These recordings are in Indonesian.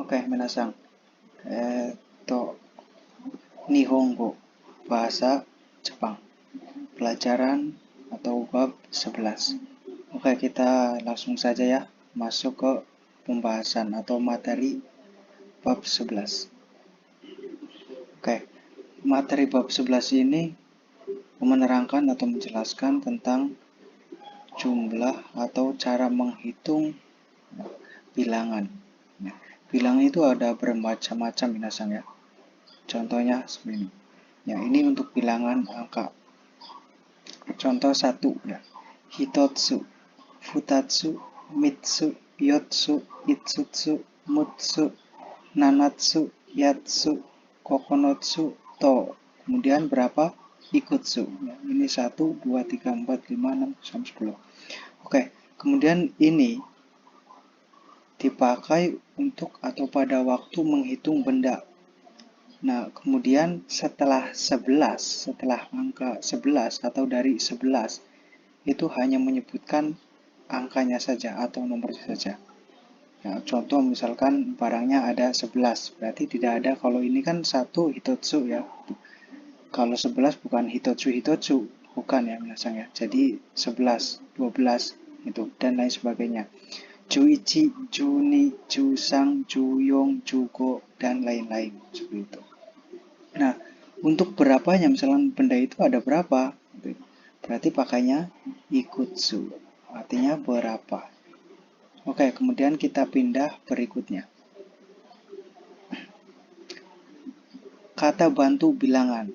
Oke, minasang. To Nihongo, bahasa Jepang. Pelajaran atau bab 11. Oke, kita langsung saja ya masuk ke pembahasan atau materi bab 11. Oke, materi bab 11 ini menerangkan atau menjelaskan tentang jumlah atau cara menghitung bilangan. Bilangan itu ada bermacam-macam minasang ya. Contohnya seperti ini. Ya, ini untuk bilangan angka. Contoh 1 ya. Hitotsu, futatsu, mitsu, yotsu, itsutsu, mutsu, nanatsu, yatsu, kokonotsu, to. Kemudian berapa? Ikutsu. Ya, ini 1, 2, 3, 4, 5, 6, sampai 10. Oke, kemudian ini dipakai untuk atau pada waktu menghitung benda. Nah, kemudian setelah angka 11 atau dari 11, itu hanya menyebutkan angkanya saja atau nomornya saja. Nah, contoh misalkan barangnya ada 11, berarti tidak ada, kalau ini kan 1 hitotsu ya. Kalau 11 bukan hitotsu, bukan ya minasang ya. Jadi 11, 12 itu dan lain sebagainya. Juichi, Juni, Jusang, Juyong, Jugo, dan lain-lain seperti itu. Nah, untuk berapanya, misalnya benda itu ada berapa, berarti pakainya ikutsu, artinya berapa. Oke, kemudian kita pindah berikutnya. Kata bantu bilangan.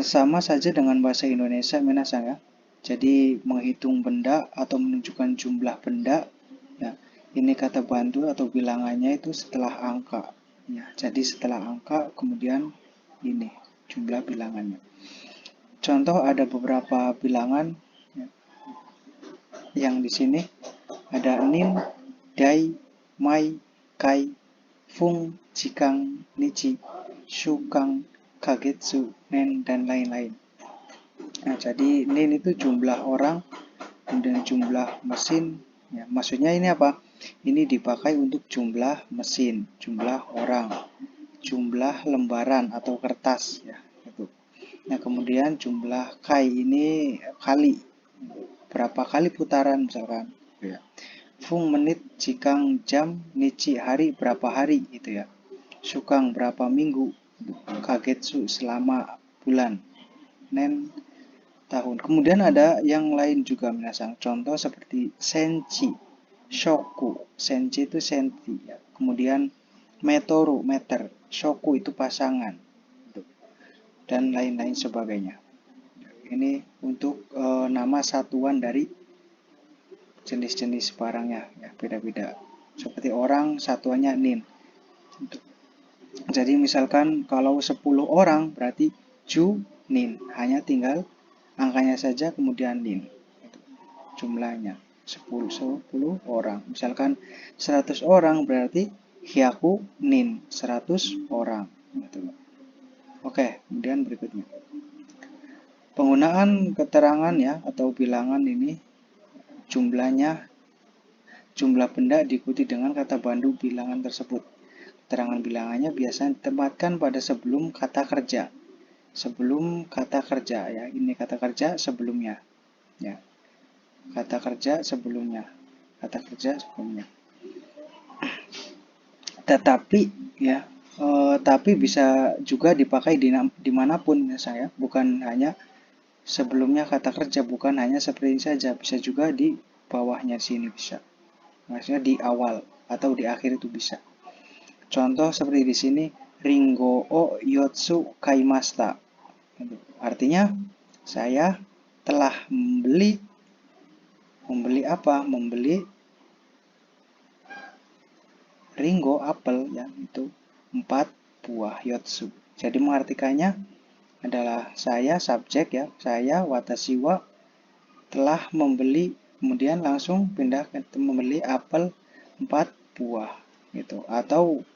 Sama saja dengan bahasa Indonesia, minasang ya. Jadi menghitung benda atau menunjukkan jumlah benda, ya, ini kata bantu atau bilangannya itu setelah angka. Ya, jadi setelah angka kemudian ini jumlah bilangannya. Contoh ada beberapa bilangan ya, yang di sini ada nin, dai, mai, kai, fung, jikang, nichi, shukang, kagetsu, nen, dan lain-lain. Nah, jadi nin itu jumlah orang, kemudian jumlah mesin. Ya, maksudnya ini apa? Ini dipakai untuk jumlah mesin, jumlah orang, jumlah lembaran atau kertas. Ya, itu. Nah, kemudian jumlah kai ini kali, berapa kali putaran misalkan. Ya. Fung menit, jikang jam, nichi hari, berapa hari gitu ya. Shukang berapa minggu, kagetsu selama bulan, nen tahun. Kemudian ada yang lain juga minasang. Contoh seperti senchi, shoku. Senchi itu senti ya. Kemudian metoru, meter. Shoku itu pasangan. Dan lain-lain sebagainya. Ini untuk nama satuan dari jenis-jenis barangnya ya, beda-beda. Seperti orang satuannya nin. Jadi misalkan kalau 10 orang berarti ju nin, hanya tinggal angkanya saja kemudian nin. Jumlahnya 10 orang. Misalkan 100 orang berarti hyaku nin, 100 orang gitu. Oke, kemudian berikutnya. Penggunaan keterangan ya atau bilangan ini jumlah benda diikuti dengan kata bantu bilangan tersebut. Keterangan bilangannya biasanya ditempatkan pada sebelum kata kerja. Sebelum kata kerja ya, ini kata kerja sebelumnya. Ya. Kata kerja sebelumnya. Kata kerja sebelumnya. Tetapi ya, tapi bisa juga dipakai dimanapun ya saya, bukan hanya sebelumnya kata kerja, bukan hanya seperti ini saja, bisa juga di bawahnya sini bisa. Maksudnya di awal atau di akhir itu bisa. Contoh seperti di sini, Ringo o yotsu kaimasta. Artinya saya telah membeli apa? Membeli Ringo apel ya, itu 4 buah yotsu. Jadi mengartikannya adalah saya subjek ya, saya watashi wa telah membeli, kemudian langsung pindah ke membeli apel 4 buah gitu. Atau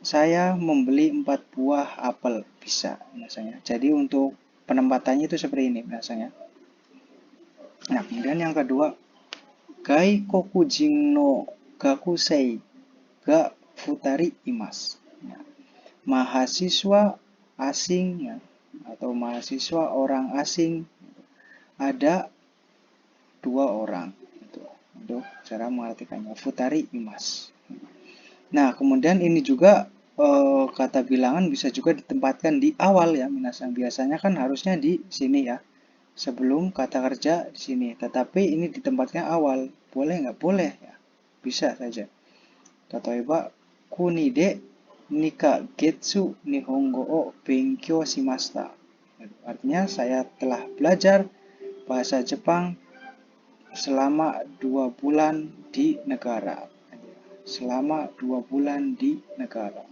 saya membeli 4 buah apel, bisa biasanya. Jadi untuk penempatannya itu seperti ini biasanya. Nah, kemudian yang kedua, gaikokujin no gakusei ga futari imas. Ya. Mahasiswa asing ya, atau mahasiswa orang asing ada 2 orang. Itu untuk cara mengartikannya futari imas. Nah, kemudian ini juga kata bilangan bisa juga ditempatkan di awal ya, minasan. Biasanya kan harusnya di sini ya, sebelum kata kerja di sini. Tetapi ini ditempatkan awal. Boleh nggak? Boleh ya. Bisa saja. Tatoeba, kuni de nika getsu nihongo o benkyou shimashita. Artinya saya telah belajar bahasa Jepang selama 2 bulan di negara. Selama 2 bulan di negara.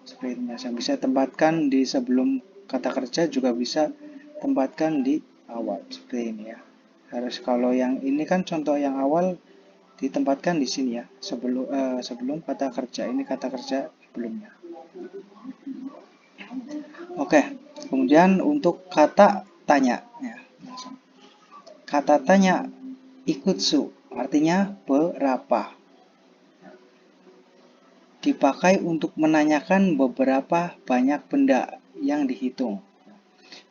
Seperti ini. Saya bisa tempatkan di sebelum kata kerja, juga bisa tempatkan di awal. Seperti ini ya. Harus kalau yang ini kan contoh yang awal ditempatkan di sini ya. Sebelum kata kerja. Ini kata kerja sebelumnya. Oke. Kemudian untuk kata tanya ya. Kata tanya ikutsu artinya berapa. Dipakai untuk menanyakan beberapa banyak benda yang dihitung.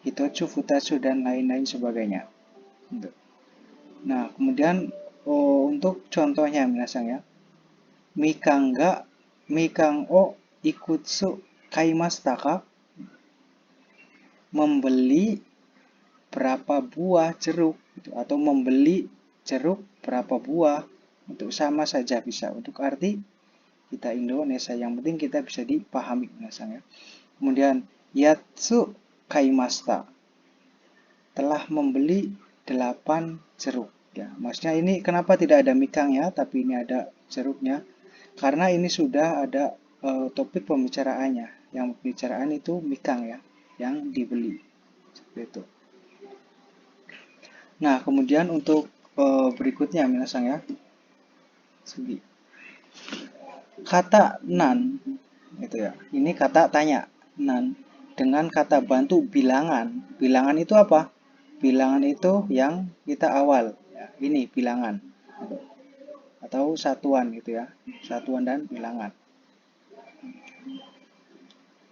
Hitotsu, futatsu, dan lain-lain sebagainya. Nah, kemudian untuk contohnya minasan ya. Mikan o ikutsu kaimashita ka? Membeli berapa buah jeruk gitu, atau membeli jeruk berapa buah. Untuk sama saja bisa. Untuk arti kita Indonesia, yang penting kita bisa dipahami minasan ya. Kemudian yatsu kaimashita, telah membeli 8 jeruk ya. Maksudnya ini kenapa tidak ada mikang ya, tapi ini ada jeruknya, karena ini sudah ada topik pembicaraannya. Yang pembicaraan itu mikang ya, yang dibeli seperti itu. Nah, kemudian untuk berikutnya minasan ya, kata nan itu ya. Ini kata tanya nan dengan kata bantu bilangan. Bilangan itu apa? Bilangan itu yang kita awal ya. Ini bilangan atau satuan gitu ya. Satuan dan bilangan.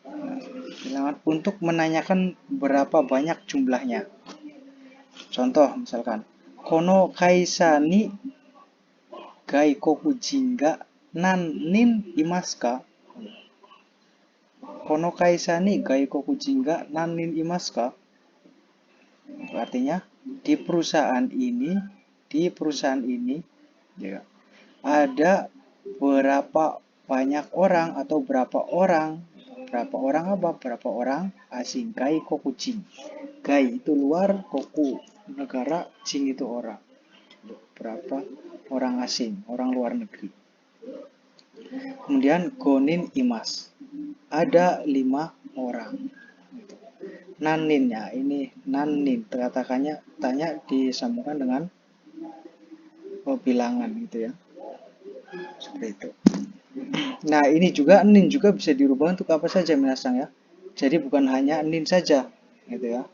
Nah, bilangan untuk menanyakan berapa banyak jumlahnya. Contoh misalkan kono kaisa ni gaikokujin ga nannin imasu ka? Kono kaisa ni gaikokujin ga nannin imasu ka? Artinya di perusahaan ini ya, ada berapa banyak orang atau berapa orang apa? Berapa orang asing. Gaikokujin. Gai itu luar, koku negara, jin itu orang. Berapa orang asing, orang luar negeri. Kemudian gonin imas, ada 5 orang. Naninnya ini nanin, katakannya tanya disambungkan dengan bilangan gitu ya. Seperti itu. Nah, ini juga nin juga bisa dirubah untuk apa saja minasan ya. Jadi bukan hanya nin saja gitu ya.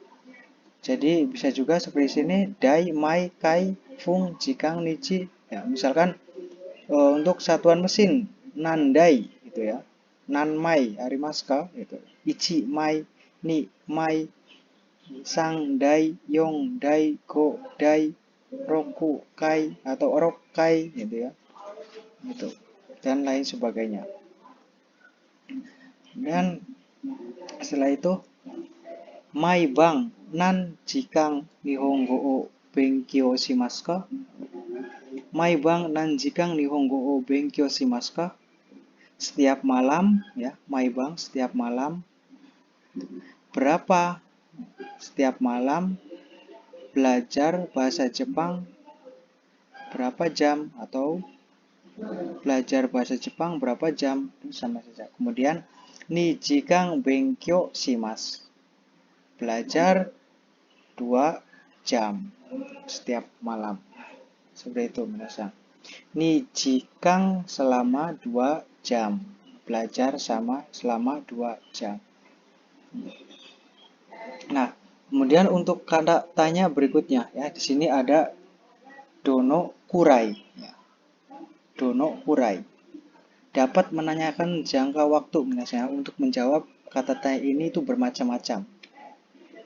Jadi bisa juga seperti sini dai, mai, kai, fung, jikang, nichi. Ya, misalkan untuk satuan mesin nandai gitu ya. Nanmai arimasu gitu. Ichi mai, ni mai, sang dai, yong dai, go dai, roku kai atau orok kai gitu ya. Gitu. Dan lain sebagainya. Dan setelah itu mai bang nan jikang nihongo o benkyou shimasu ka? Mai bang nan jikang nihongo o benkyou shimasu ka? Setiap malam ya, mai bang setiap malam. Berapa setiap malam belajar bahasa Jepang berapa jam, atau belajar bahasa Jepang berapa jam, sama saja. Kemudian ni jikang benkyou shimasu, belajar 2 jam setiap malam. Seperti itu minasan. Ni jikang selama 2 jam. Belajar selama 2 jam. Nah, kemudian untuk kata tanya berikutnya ya, di sini ada dono kurai ya. Dono kurai. dapat menanyakan jangka waktu misalnya untuk menjawab kata tanya ini itu bermacam-macam.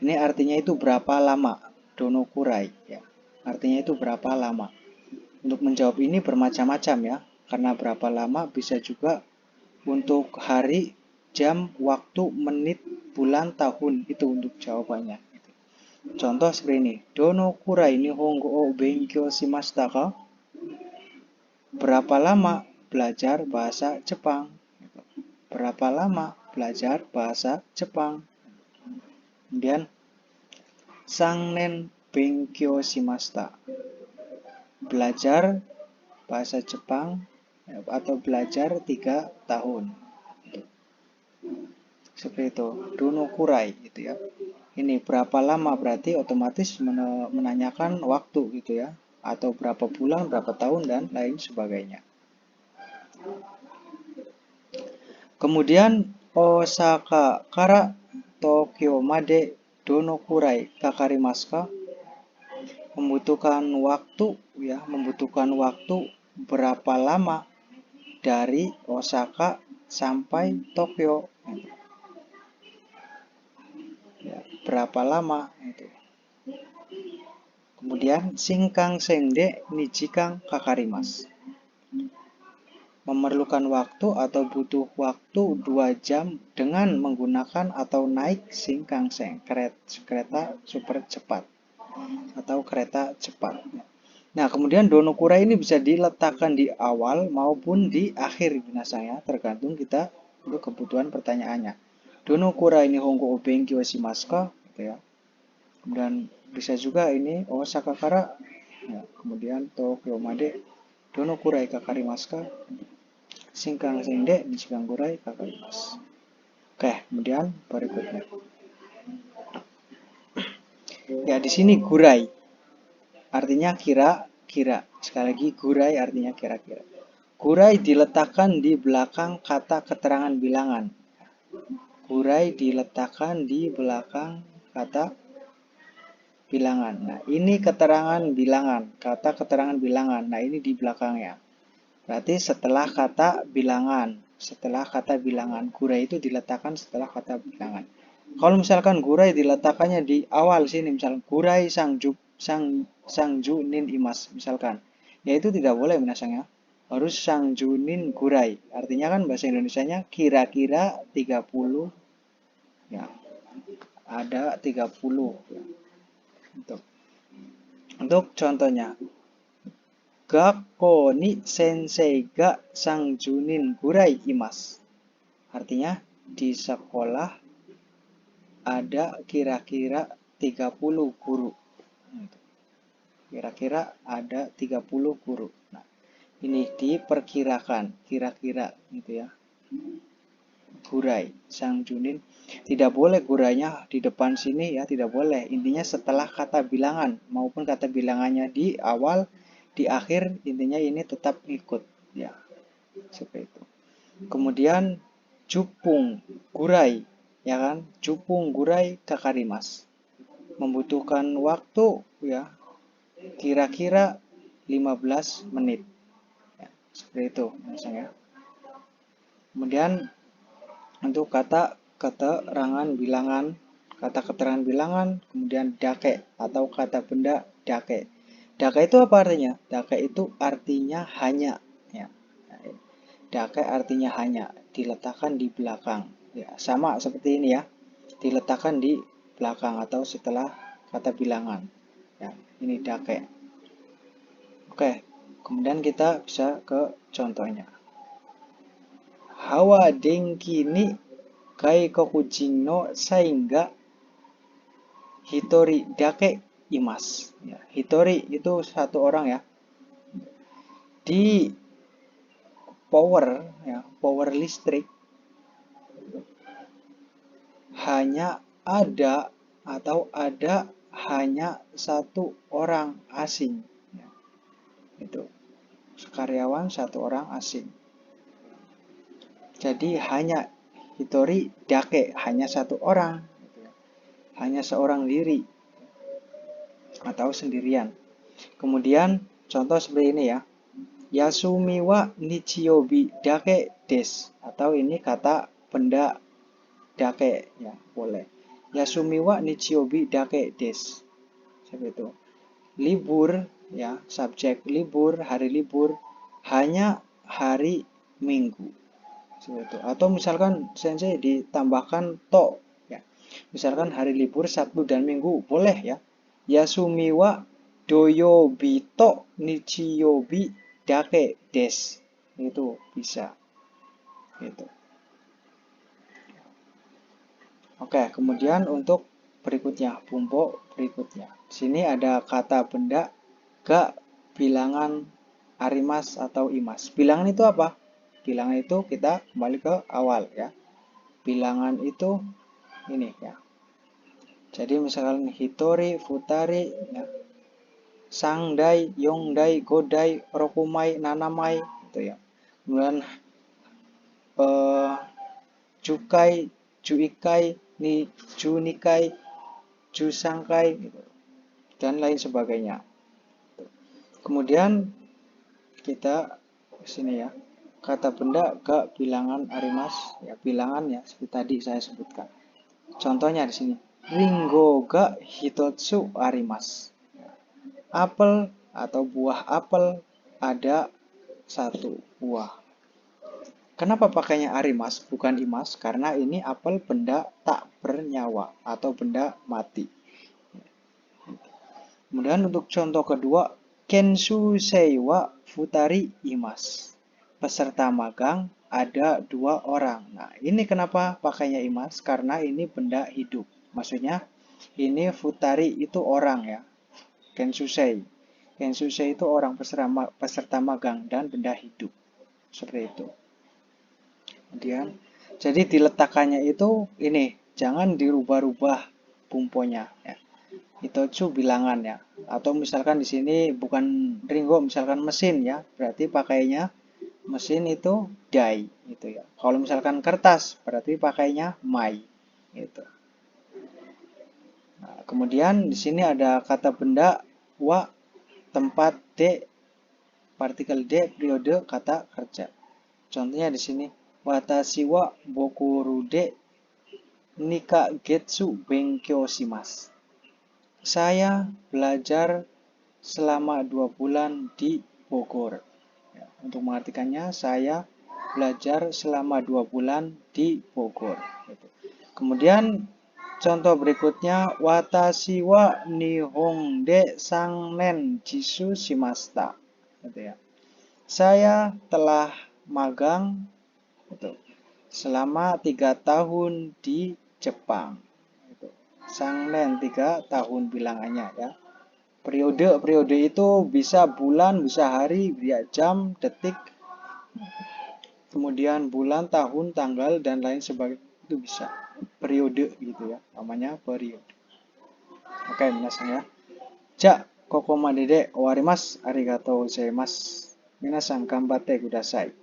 Ini artinya itu berapa lama, donokurai ya. Artinya itu berapa lama. Untuk menjawab ini bermacam-macam ya. Karena berapa lama bisa juga untuk hari, jam, waktu, menit, bulan, tahun itu untuk jawabannya. Contoh seperti ini. Donokurai nihongo o benkyou shimashita ka? Berapa lama belajar bahasa Jepang? Berapa lama belajar bahasa Jepang? Kemudian Sangnen benkyou shimashita. Belajar bahasa Jepang atau belajar 3 tahun. Seperti itu. Donokurai gitu ya. Ini berapa lama berarti otomatis menanyakan waktu gitu ya. Atau berapa bulan, berapa tahun dan lain sebagainya. Kemudian Osaka kara Tokyo made donokurai kakarimasu ka? Membutuhkan waktu ya, membutuhkan waktu berapa lama dari Osaka sampai Tokyo. Ya, berapa lama itu. Kemudian Shinkansen de nijikan kakarimasu. Memerlukan waktu atau butuh waktu 2 jam dengan menggunakan atau naik Shinkansen, kereta super cepat atau kereta cepat. Nah, kemudian donokurai ini bisa diletakkan di awal maupun di akhir binasanya, tergantung kita untuk kebutuhan pertanyaannya. Donokurai nihongo o benkyou shimasu ka? Gitu ya. Kemudian bisa juga ini Osaka kara, ya, kemudian Tokyo made donokurai kakarimasu ka? Shinkansen de nijikan gurai kakarimasu. Oke, kemudian berikutnya. Ya, di sini gurai artinya kira-kira. Sekali lagi gurai artinya kira-kira. Gurai diletakkan di belakang kata keterangan bilangan. Gurai diletakkan di belakang kata bilangan. Nah, ini keterangan bilangan, kata keterangan bilangan. Nah, ini di belakangnya. Berarti setelah kata bilangan, gurai itu diletakkan setelah kata bilangan. Kalau misalkan gurai diletakkannya di awal sini, misalkan gurai sangju nin imas, misalkan, ya itu tidak boleh minasanya. Harus sangju nin gurai. Artinya kan bahasa Indonesianya kira-kira 30, ya ada 30. Ya. Untuk contohnya, Gakko ni sensei ga sangjunin gurai imas. Artinya di sekolah ada kira-kira 30 guru. Kira-kira ada 30 guru. Nah, ini diperkirakan, kira-kira gitu ya. Gurai, sangjunin. Tidak boleh gurainya di depan sini ya, tidak boleh. Intinya setelah kata bilangan maupun kata bilangannya di awal, di akhir, intinya ini tetap ikut ya. Seperti itu. Kemudian cupung gurai ya kan, cupung gurai kakarimas. Membutuhkan waktu ya kira-kira 15 menit. Ya, seperti itu misalnya. Kemudian untuk kata keterangan bilangan, kemudian dake atau kata benda dake. Dake itu apa artinya? Dake itu artinya hanya. Ya. Dake artinya hanya, diletakkan di belakang. Ya, sama seperti ini ya, diletakkan di belakang atau setelah kata bilangan. Ya, ini dake. Oke, kemudian kita bisa ke contohnya. Hawa denki ni gaikokujin no sain ga hitori dake imasu. Ya, hitori itu satu orang ya. Di power listrik hanya ada atau ada hanya satu orang asing. Ya, itu karyawan satu orang asing. Jadi hanya hitori dake, hanya satu orang, hanya seorang diri atau sendirian. Kemudian contoh seperti ini ya. Yasumi wa nichiyobi dake desu. Atau ini kata benda dake, ya boleh. Yasumi wa nichiyobi dake desu. Seperti itu. Libur, ya subjek libur, hari libur hanya hari Minggu. Seperti itu. Atau misalkan sensei ditambahkan to, ya. Misalkan hari libur Sabtu dan Minggu, boleh ya. Yasumi wa doyobi to nichiyobi dake desu. Itu bisa. Gitu. Oke, kemudian untuk berikutnya, bumpo berikutnya. Di sini ada kata benda ga bilangan arimas atau imas. Bilangan itu apa? Bilangan itu kita kembali ke awal ya. Bilangan itu ini ya. Jadi misalkan hitori, futari, ya. Sangdai, yongdai, godai, rokumai, nanamai itu ya. Kemudian jukai, juikai, junikai, jusangkai gitu, dan lain sebagainya. Kemudian kita sini ya. Kata benda ke bilangan arimas, ya bilangan ya seperti tadi saya sebutkan. Contohnya di sini. Ringo ga hitotsu arimas. Apel atau buah apel ada satu buah. Kenapa pakainya arimas bukan imas? Karena ini apel benda tak bernyawa atau benda mati. Kemudian untuk contoh kedua, Kenshusei wa futari imas. Peserta magang ada 2 orang. Nah, ini kenapa pakainya imas? Karena ini benda hidup. Maksudnya, ini futari itu orang ya. Kenshusei. Kenshusei itu orang peserta magang dan benda hidup. Seperti itu. Kemudian, jadi diletakkannya itu ini, jangan dirubah-rubah bumponya ya. Hitotsu bilangan ya. Atau misalkan di sini bukan ringo, misalkan mesin ya, berarti pakainya mesin itu dai gitu ya. Kalau misalkan kertas, berarti pakainya mai gitu. Nah, kemudian di sini ada kata benda wa, tempat de, partikel de, periode kata kerja. Contohnya di sini watashi wa bokoru de nikagetsu benkyou shimasu. Saya belajar selama 2 bulan di Bogor. Ya, untuk mengartikannya, saya belajar selama 2 bulan di Bogor. Gitu. Kemudian contoh berikutnya, watashi wa nihon de sangen jisu shimashita. Gitu ya. Saya telah magang gitu, selama 3 tahun di Jepang. Gitu. Sangen 3 tahun bilangannya ya. Periode itu bisa bulan, bisa hari, bisa jam, detik, kemudian bulan, tahun, tanggal, dan lain sebagainya. Itu bisa. Periode gitu ya. Namanya periode. Oke, minasan ya. Ja, kokomade de owarimasu. Arigatou gozaimasu. Minasan ganbatte kudasai.